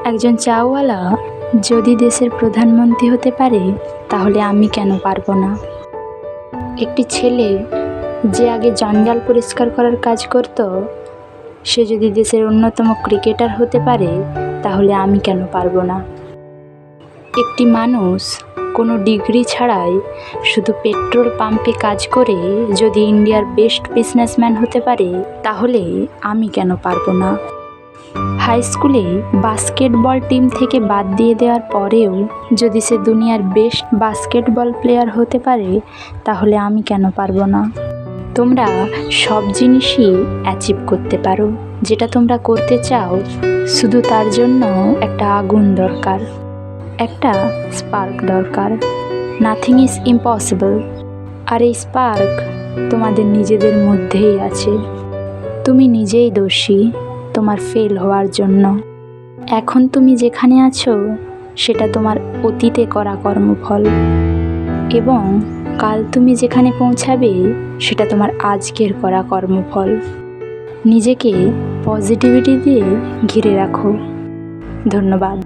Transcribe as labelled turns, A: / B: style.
A: একজন চাওয়ালা যদি দেশের প্রধানমন্ত্রী হতে পারে তাহলে আমি কেন পারবো না? একটি ছেলে যে আগে জঞ্জাল পরিষ্কার করার কাজ করত, সে যদি দেশের অন্যতম ক্রিকেটার হতে পারে তাহলে আমি কেন পারবো না? একটি মানুষ কোনো ডিগ্রি ছাড়াই শুধু পেট্রোল পাম্পে কাজ করে যদি ইন্ডিয়ার বেস্ট বিজনেসম্যান হতে পারে তাহলে আমি কেন পারবো না? হাই স্কুলে বাস্কেটবল টিম থেকে বাদ দিয়ে দেওয়ার পরেও যদি সে দুনিয়ার বেস্ট বাস্কেটবল প্লেয়ার হতে পারে তাহলে আমি কেন পারবো না? তোমরা সব জিনিসই অ্যাচিভ করতে পারো যেটা তোমরা করতে চাও, শুধু তার জন্য একটা আগুন দরকার, একটা স্পার্ক দরকার। Nothing is impossible. আর এই স্পার্ক তোমাদের নিজেদের মধ্যেই আছে। তুমি নিজেই দোষী তোমার ফেল হওয়ার জন্য। এখন তুমি যেখানে আছো সেটা তোমার অতীতে করা কর্মফল, এবং কাল তুমি যেখানে পৌঁছাবে সেটা তোমার আজকের করা কর্মফল। নিজেকে পজিটিভিটি দিয়ে ঘিরে রাখো। ধন্যবাদ।